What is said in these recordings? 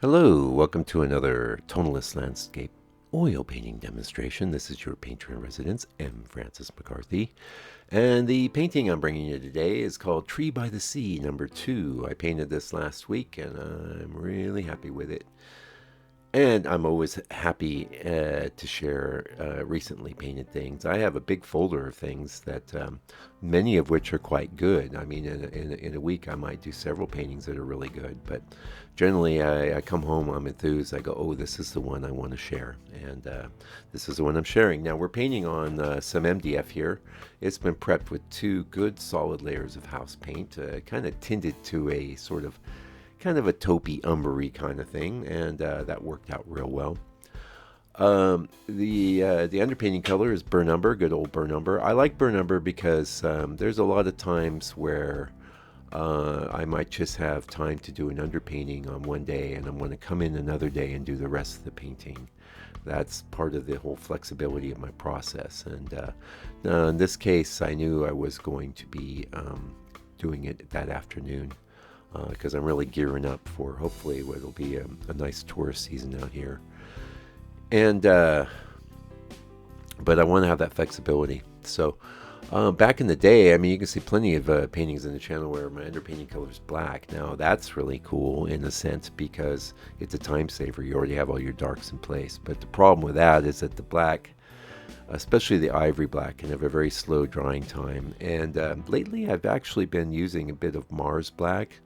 Hello, welcome to another tonalist landscape oil painting demonstration. This is your painter in residence, M. Francis McCarthy. And the painting I'm bringing you today is called Tree by the Sea, number 2. I painted this last week and I'm really happy with it. And I'm always happy to share recently painted things. I have a big folder of things that many of which are quite good. I mean, in a week, I might do several paintings that are really good. But generally, I come home, I'm enthused. I go, oh, this is the one I want to share. And this is the one I'm sharing. Now, we're painting on some MDF here. It's been prepped with two good solid layers of house paint, kind of tinted to a sort of kind of a taupey, umbery kind of thing, and that worked out real well. The underpainting color is burnt umber, good old burnt umber. I like burnt umber because there's a lot of times where I might just have time to do an underpainting on one day, and I'm going to come in another day and do the rest of the painting. That's part of the whole flexibility of my process. And in this case, I knew I was going to be doing it that afternoon because I'm really gearing up for hopefully what will be a nice tourist season out here. And but I want to have that flexibility. So back in the day, I mean, you can see plenty of paintings in the channel where my underpainting color is black. Now that's really cool in a sense because it's a time saver. You already have all your darks in place. But the problem with that is that the black, especially the ivory black, can have a very slow drying time. And lately I've actually been using a bit of Mars black.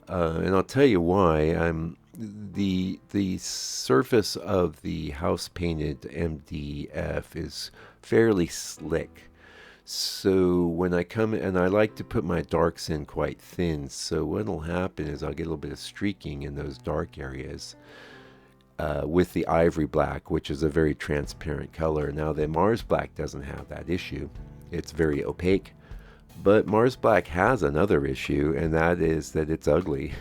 And I'll tell you why. The surface of the house painted MDF is fairly slick. So when I come and I like to put my darks in quite thin, so what'll happen is I'll get a little bit of streaking in those dark areas with the ivory black, which is a very transparent color. Now the Mars black doesn't have that issue. It's very opaque. But Mars Black has another issue, and that is that it's ugly.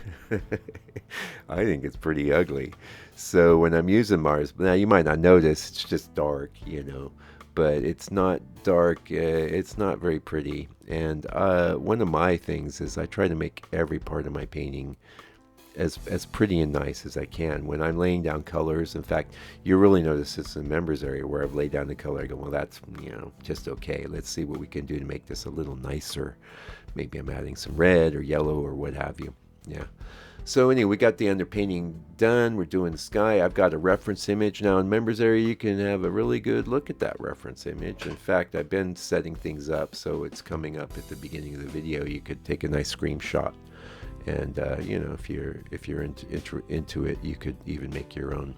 I think it's pretty ugly. So when I'm using Mars, now you might not notice, it's just dark, but it's not dark, it's not very pretty. And one of my things is I try to make every part of my painting as pretty and nice as I can. When I'm laying down colors, in fact, you really notice this in the members area where I've laid down the color. I go, well, that's, just okay. Let's see what we can do to make this a little nicer. Maybe I'm adding some red or yellow or what have you. Yeah. So anyway, we got the underpainting done. We're doing the sky. I've got a reference image. Now in members area, you can have a really good look at that reference image. In fact, I've been setting things up so it's coming up at the beginning of the video. You could take a nice screenshot. And if you're into it, you could even make your own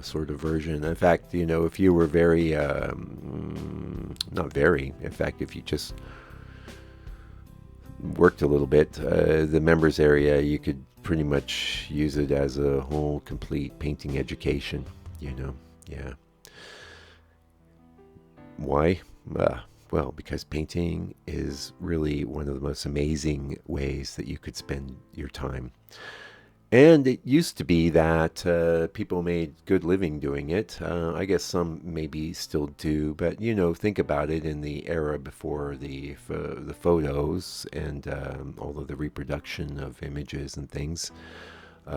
sort of version. In fact, if you were very not very, in fact, if you just worked a little bit, the members area, you could pretty much use it as a whole complete painting education. Yeah. Why? Well, because painting is really one of the most amazing ways that you could spend your time. And it used to be that people made good living doing it. I guess some maybe still do, but think about it in the era before the photos and all of the reproduction of images and things.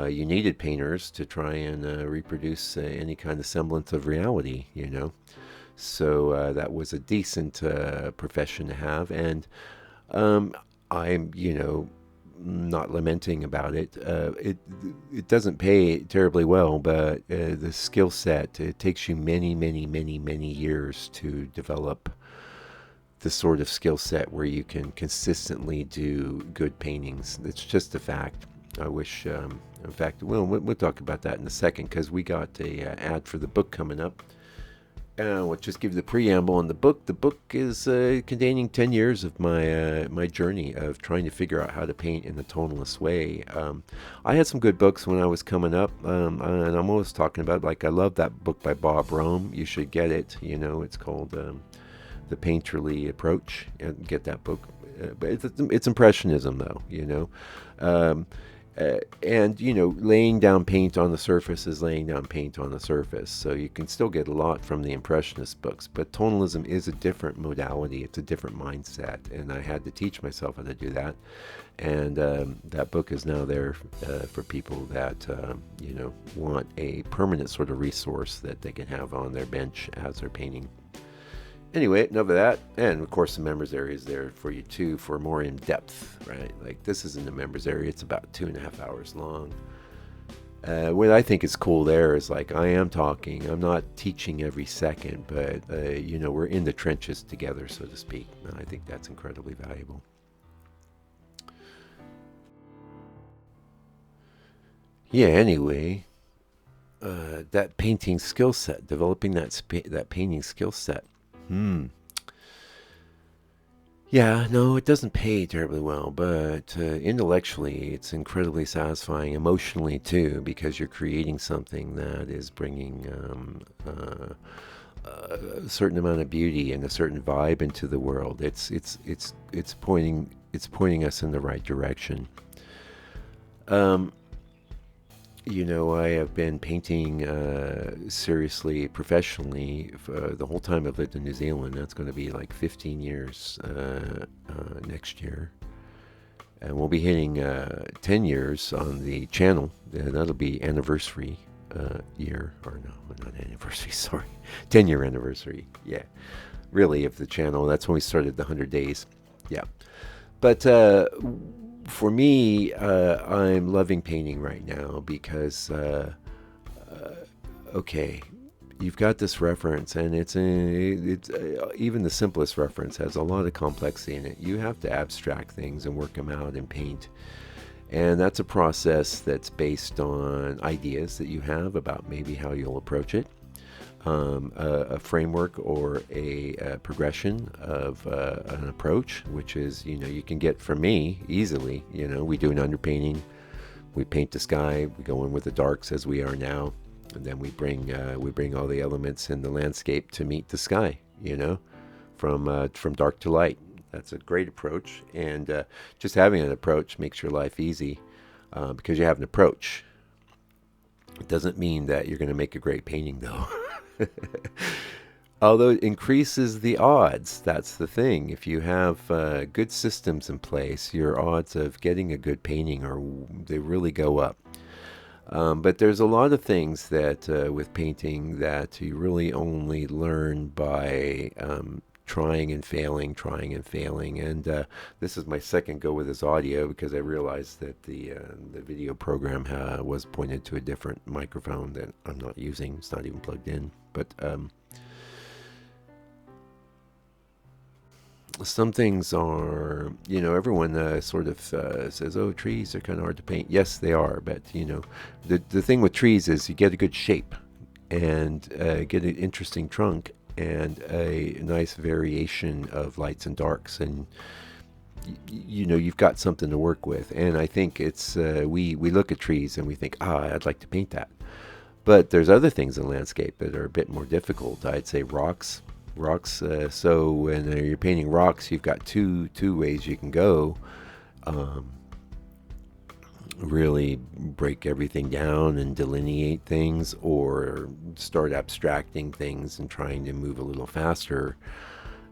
You needed painters to try and reproduce any kind of semblance of reality. So that was a decent profession to have, and I'm, not lamenting about it. It doesn't pay terribly well, but the skill set, it takes you many, many, many, many years to develop the sort of skill set where you can consistently do good paintings. It's just a fact. I wish, in fact, we'll talk about that in a second because we got a ad for the book coming up. We'll just give you the preamble on the book. The book is containing 10 years of my journey of trying to figure out how to paint in a tonalist way. I had some good books when I was coming up, and I'm always talking about, like, I love that book by Bob Rome. You should get it. It's called The Painterly Approach, and get that book. But it's Impressionism, though. And laying down paint on the surface is laying down paint on the surface, so you can still get a lot from the impressionist books, but tonalism is a different modality, it's a different mindset, and I had to teach myself how to do that. And that book is now there for people that want a permanent sort of resource that they can have on their bench as they're painting. Anyway, enough of that. And of course, the members area is there for you too for more in depth, right? Like this is in the members area, it's about 2.5 hours long. What I think is cool there is like I am talking, I'm not teaching every second, but we're in the trenches together, so to speak. And I think that's incredibly valuable. Yeah, anyway, that painting skill set, developing that painting skill set. Hmm. Yeah, no, it doesn't pay terribly well, but intellectually, it's incredibly satisfying. Emotionally too, because you're creating something that is bringing a certain amount of beauty and a certain vibe into the world. It's pointing us in the right direction. Um, I have been painting seriously, professionally, the whole time I've lived in New Zealand. That's going to be like 15 years next year. And we'll be hitting 10 years on the channel. That'll be anniversary year. Or no, not anniversary, sorry. 10-year anniversary. Yeah. Really, of the channel. That's when we started the 100 days. Yeah. But for me, I'm loving painting right now because, okay, you've got this reference, and it's even the simplest reference has a lot of complexity in it. You have to abstract things and work them out in paint. And that's a process that's based on ideas that you have about maybe how you'll approach it, a framework or a progression of an approach, which is, you can get from me easily. We do an underpainting, we paint the sky, we go in with the darks as we are now, and then we bring all the elements in the landscape to meet the sky, from dark to light. That's a great approach, and just having an approach makes your life easy because you have an approach. It doesn't mean that you're going to make a great painting, though. Although it increases the odds. That's the thing. If you have good systems in place, your odds of getting a good painting they really go up. But there's a lot of things that with painting that you really only learn by trying and failing. And this is my second go with this audio because I realized that the video program was pointed to a different microphone that I'm not using. It's not even plugged in. But some things are, everyone sort of says, oh, trees are kind of hard to paint. Yes, they are. But, the thing with trees is you get a good shape and get an interesting trunk and a nice variation of lights and darks, and you've got something to work with. And I think it's we look at trees and we think, I'd like to paint that, but there's other things in landscape that are a bit more difficult. I'd say rocks. So when you're painting rocks, you've got two ways you can go. Really break everything down and delineate things, or start abstracting things and trying to move a little faster.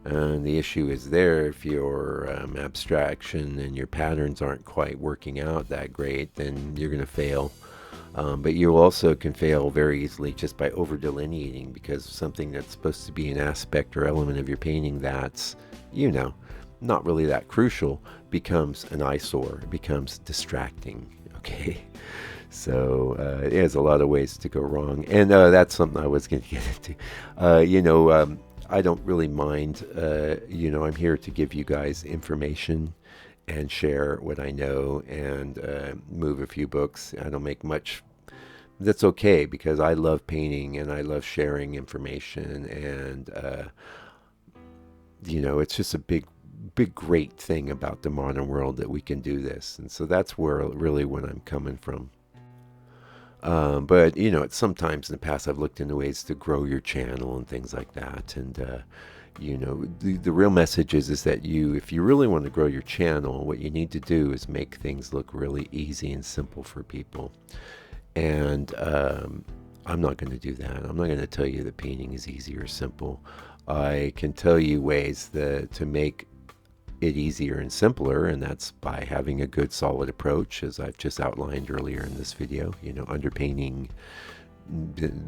And the issue is there, if your abstraction and your patterns aren't quite working out that great, then you're going to fail. But you also can fail very easily just by over delineating, because something that's supposed to be an aspect or element of your painting that's, not really that crucial becomes an eyesore, it becomes distracting. Okay, so there's a lot of ways to go wrong, and that's something I was going to get into. I don't really mind. I'm here to give you guys information and share what I know and move a few books. I don't make much. That's okay, because I love painting and I love sharing information, and it's just a big great thing about the modern world that we can do this. And so that's where really when I'm coming from. But sometimes in the past I've looked into ways to grow your channel and things like that, and You know, the real message is that if you really want to grow your channel, what you need to do is make things look really easy and simple for people. And I'm not going to do that. I'm not going to tell you that painting is easy or simple. I can tell you ways to make it easier and simpler, and that's by having a good solid approach, as I've just outlined earlier in this video. You know, underpainting,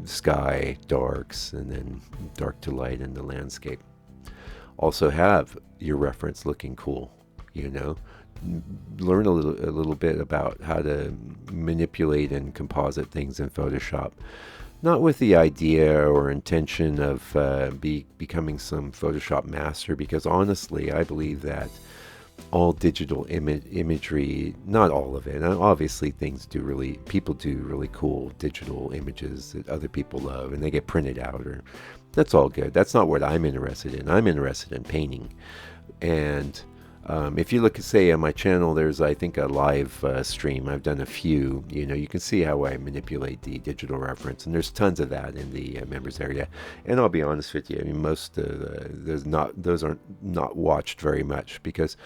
sky, darks, and then dark to light in the landscape. Also have your reference looking cool, you know. Learn a little bit about how to manipulate and composite things in Photoshop. Not with the idea or intention of becoming some Photoshop master, because honestly, I believe that all digital imagery, not all of it, obviously people do really cool digital images that other people love, and they get printed out, or that's all good. That's not what I'm interested in. I'm interested in painting. And if you look at, say, on my channel, there's, I think, a live stream. I've done a few. You know, you can see how I manipulate the digital reference, and there's tons of that in the members area. And I'll be honest with you, I mean, those aren't not watched very much, because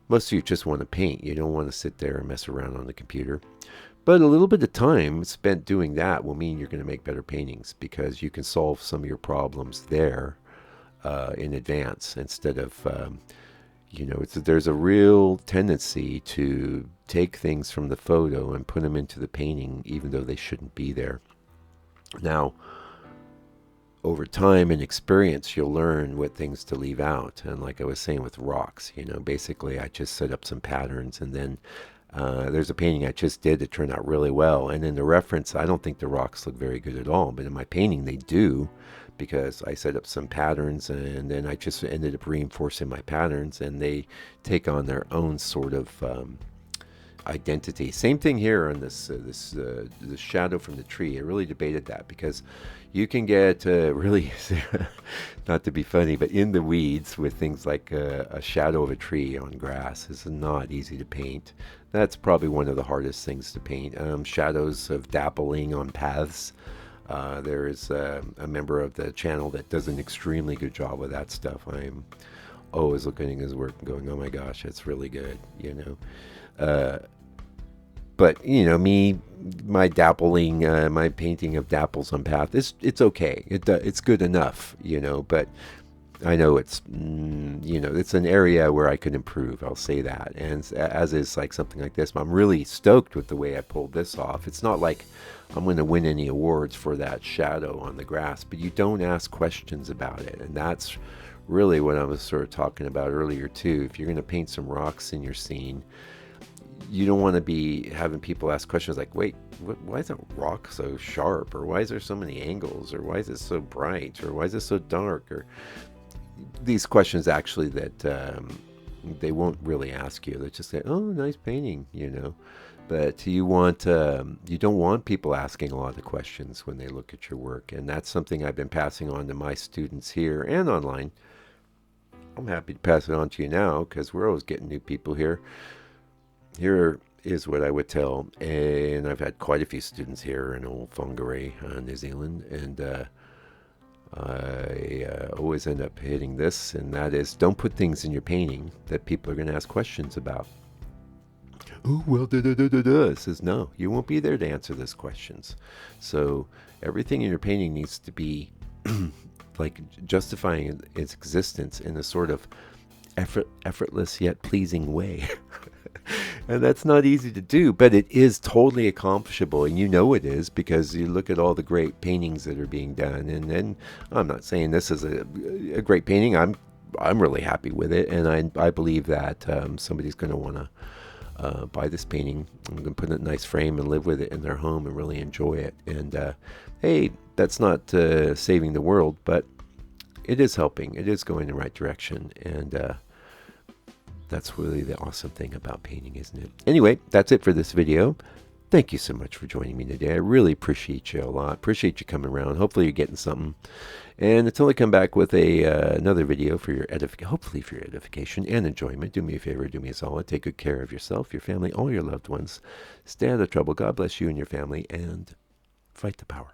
most of you just want to paint. You don't want to sit there and mess around on the computer. But a little bit of time spent doing that will mean you're going to make better paintings, because you can solve some of your problems there in advance, instead of you know, there's a real tendency to take things from the photo and put them into the painting, even though they shouldn't be there. Now, over time and experience, you'll learn what things to leave out. And like I was saying with rocks, you know, basically I just set up some patterns, and then there's a painting I just did that turned out really well. And in the reference, I don't think the rocks look very good at all, but in my painting they do, because I set up some patterns, and then I just ended up reinforcing my patterns, and they take on their own sort of identity. Same thing here on the shadow from the tree. I really debated that, because you can get really, not to be funny, but in the weeds with things like a shadow of a tree on grass is not easy to paint. That's probably one of the hardest things to paint. Shadows of dappling on paths. There is a member of the channel that does an extremely good job with that stuff. I'm always looking at his work and going, oh my gosh, that's really good, you know. But, you know, my dappling, my painting of dapples on path, it's okay. It's good enough, you know, but I know it's, you know, it's an area where I could improve. I'll say that. And as is like something like this, I'm really stoked with the way I pulled this off. It's not like I'm going to win any awards for that shadow on the grass, but you don't ask questions about it. And that's really what I was sort of talking about earlier too. If you're going to paint some rocks in your scene, you don't want to be having people ask questions like, wait, why is that rock so sharp? Or why is there so many angles? Or why is it so bright? Or why is it so dark? Or these questions actually that they won't really ask you. They just say, oh, nice painting, you know. But you don't want people asking a lot of questions when they look at your work. And that's something I've been passing on to my students here and online. I'm happy to pass it on to you now, because we're always getting new people here. Here is what I would tell, and I've had quite a few students here in Old Whangarei, New Zealand, and I always end up hitting this, and that is, don't put things in your painting that people are going to ask questions about. Oh, well, It says, no, you won't be there to answer those questions. So everything in your painting needs to be like justifying its existence in a sort of effortless yet pleasing way. And that's not easy to do, but it is totally accomplishable, and you know it is, because you look at all the great paintings that are being done. And then I'm not saying this is a great painting. I'm really happy with it, and I believe that somebody's going to want to buy this painting. I'm going to put it in a nice frame and live with it in their home and really enjoy it. And hey, that's not saving the world, but it is helping. It is going in the right direction, and that's really the awesome thing about painting, isn't it? Anyway, that's it for this video. Thank you so much for joining me today. I really appreciate you a lot. Appreciate you coming around. Hopefully you're getting something. And until I come back with another video for your hopefully for your edification and enjoyment, do me a favor, do me a solid. Take good care of yourself, your family, all your loved ones. Stay out of trouble. God bless you and your family, and fight the power.